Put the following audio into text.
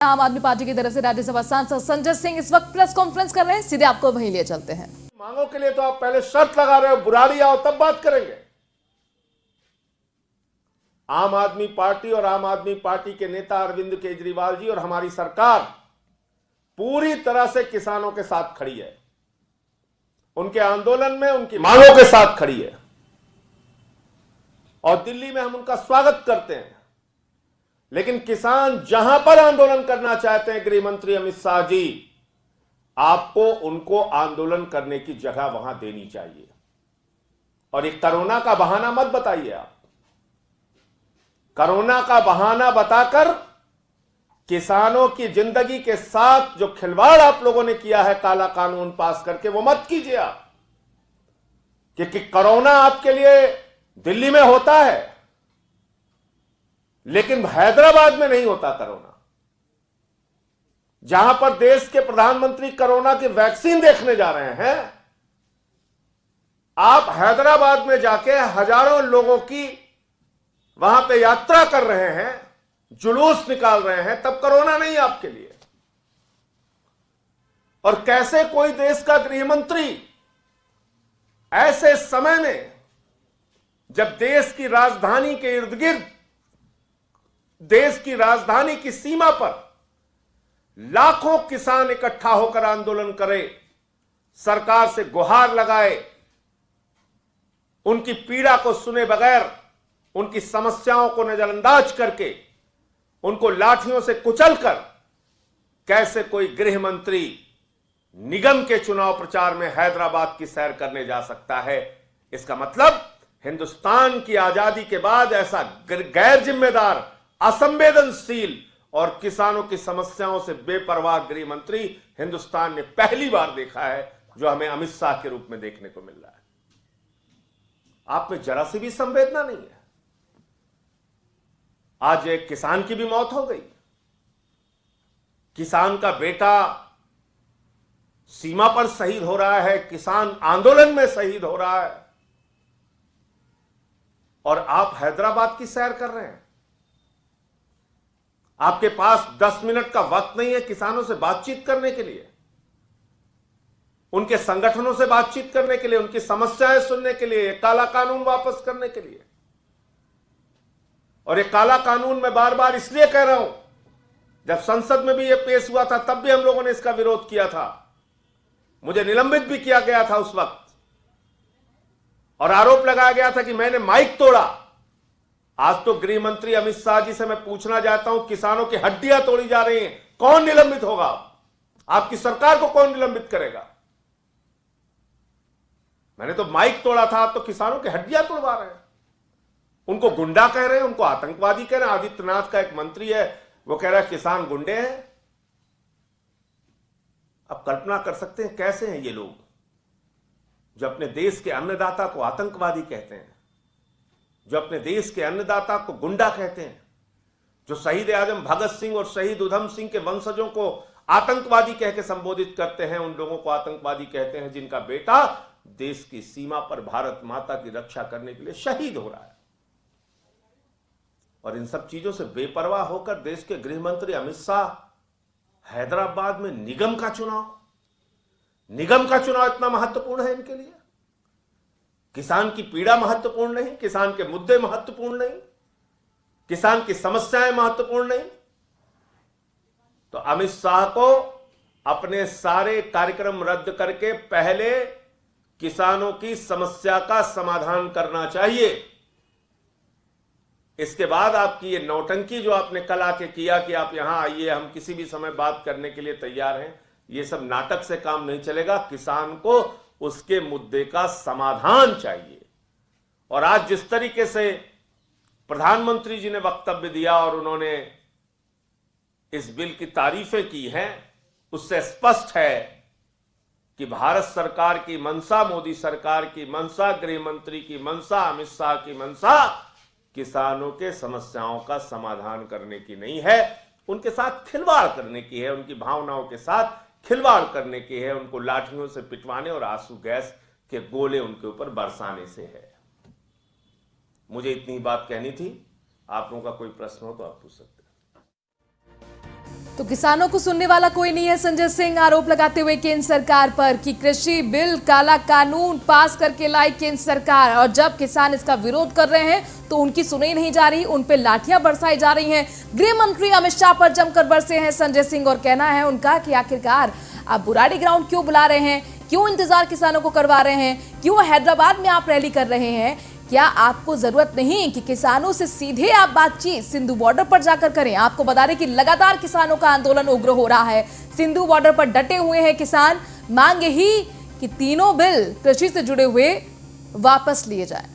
आम आदमी पार्टी की तरफ से राज्यसभा सांसद संजय सिंह इस वक्त प्रेस कॉन्फ्रेंस कर रहे हैं। सीधे आपको वहीं लिए चलते हैं। मांगों के लिए तो आप पहले शर्त लगा रहे हो, बुराड़ी आओ तब बात करेंगे। आम आदमी पार्टी और आम आदमी पार्टी के नेता अरविंद केजरीवाल जी और हमारी सरकार पूरी तरह से किसानों के साथ खड़ी है, उनके आंदोलन में उनकी मांगों के साथ खड़ी है और दिल्ली में हम उनका स्वागत करते हैं। लेकिन किसान जहां पर आंदोलन करना चाहते हैं, गृह मंत्री अमित शाह जी, आपको उनको आंदोलन करने की जगह वहां देनी चाहिए। और ये कोरोना का बहाना मत बताइए। आप कोरोना का बहाना बताकर किसानों की जिंदगी के साथ जो खिलवाड़ आप लोगों ने किया है काला कानून पास करके, वो मत कीजिए आप। क्योंकि कोरोना आपके लिए दिल्ली में होता है, लेकिन हैदराबाद में नहीं होता कोरोना। जहां पर देश के प्रधानमंत्री कोरोना की वैक्सीन देखने जा रहे हैं, आप हैदराबाद में जाके हजारों लोगों की वहां पे यात्रा कर रहे हैं, जुलूस निकाल रहे हैं, तब कोरोना नहीं आपके लिए। और कैसे कोई देश का गृह मंत्री ऐसे समय में, जब देश की राजधानी के इर्द गिर्द, देश की राजधानी की सीमा पर लाखों किसान इकट्ठा होकर आंदोलन करे, सरकार से गुहार लगाए, उनकी पीड़ा को सुने बगैर, उनकी समस्याओं को नजरअंदाज करके, उनको लाठियों से कुचलकर कैसे कोई गृह मंत्री निगम के चुनाव प्रचार में हैदराबाद की सैर करने जा सकता है? इसका मतलब हिंदुस्तान की आजादी के बाद ऐसा गैर जिम्मेदार, असंवेदनशील और किसानों की समस्याओं से बेपरवाह गृह मंत्री हिंदुस्तान ने पहली बार देखा है, जो हमें अमित शाह के रूप में देखने को मिल रहा है। आप में जरा सी भी संवेदना नहीं है। आज एक किसान की भी मौत हो गई, किसान का बेटा सीमा पर शहीद हो रहा है, किसान आंदोलन में शहीद हो रहा है, और आप हैदराबाद की सैर कर रहे हैं। आपके पास 10 मिनट का वक्त नहीं है किसानों से बातचीत करने के लिए, उनके संगठनों से बातचीत करने के लिए, उनकी समस्याएं सुनने के लिए, काला कानून वापस करने के लिए। और ये काला कानून मैं बार बार इसलिए कह रहा हूं, जब संसद में भी ये पेश हुआ था तब भी हम लोगों ने इसका विरोध किया था, मुझे निलंबित भी किया गया था उस वक्त, और आरोप लगाया गया था कि मैंने माइक तोड़ा। आज तो गृह मंत्री अमित शाह जी से मैं पूछना चाहता हूं, किसानों की हड्डियां तोड़ी जा रही हैं, कौन निलंबित होगा? आपकी सरकार को कौन निलंबित करेगा? मैंने तो माइक तोड़ा था, आप तो किसानों की हड्डियां तोड़वा रहे हैं, उनको गुंडा कह रहे हैं, उनको आतंकवादी कह रहे हैं। आदित्यनाथ का एक मंत्री है, वो कह रहा है किसान गुंडे हैं। आप कल्पना कर सकते हैं कैसे हैं ये लोग, जो अपने देश के अन्नदाता को आतंकवादी कहते हैं, जो अपने देश के अन्नदाता को गुंडा कहते हैं, जो शहीद आजम भगत सिंह और शहीद उधम सिंह के वंशजों को आतंकवादी कह के संबोधित करते हैं, उन लोगों को आतंकवादी कहते हैं जिनका बेटा देश की सीमा पर भारत माता की रक्षा करने के लिए शहीद हो रहा है। और इन सब चीजों से बेपरवाह होकर देश के गृह मंत्री अमित शाह हैदराबाद में निगम का चुनाव इतना महत्वपूर्ण है इनके लिए? किसान की पीड़ा महत्वपूर्ण नहीं, किसान के मुद्दे महत्वपूर्ण नहीं, किसान की समस्याएं महत्वपूर्ण नहीं? तो अमित शाह को अपने सारे कार्यक्रम रद्द करके पहले किसानों की समस्या का समाधान करना चाहिए। इसके बाद आपकी ये नौटंकी जो आपने कल आके किया कि आप यहां आइए, हम किसी भी समय बात करने के लिए तैयार हैं, ये सब नाटक से काम नहीं चलेगा। किसान को उसके मुद्दे का समाधान चाहिए। और आज जिस तरीके से प्रधानमंत्री जी ने वक्तव्य दिया और उन्होंने इस बिल की तारीफें की हैं, उससे स्पष्ट है कि भारत सरकार की मंशा, मोदी सरकार की मंशा, गृह मंत्री की मंशा, अमित शाह की मंशा किसानों के समस्याओं का समाधान करने की नहीं है, उनके साथ खिलवाड़ करने की है, उनकी भावनाओं के साथ खिलवाड़ करने की है, उनको लाठियों से पिटवाने और आंसू गैस के गोले उनके ऊपर बरसाने से है। मुझे इतनी बात कहनी थी। आप लोगों का कोई प्रश्न हो तो आप पूछ सकते हैं। तो किसानों को सुनने वाला कोई नहीं है संजय सिंह, आरोप लगाते हुए केंद्र सरकार पर कि कृषि बिल काला कानून पास करके लाई केंद्र सरकार, और जब किसान इसका विरोध कर रहे हैं तो उनकी सुनी नहीं जा रही, उन पे लाठियां बरसाई जा रही हैं। गृह मंत्री अमित शाह पर जमकर बरसे हैं संजय सिंह, और कहना है उनका कि आखिरकार आप बुराड़ी ग्राउंड क्यों बुला रहे हैं, क्यों इंतजार किसानों को करवा रहे हैं, क्यों हैदराबाद में आप रैली कर रहे हैं, क्या आपको जरूरत नहीं कि किसानों से सीधे आप बातचीत सिंधु बॉर्डर पर जाकर करें। आपको बता दें कि लगातार किसानों का आंदोलन उग्र हो रहा है, सिंधु बॉर्डर पर डटे हुए हैं किसान, मांग यही कि तीनों बिल कृषि से जुड़े हुए वापस लिए जाएं।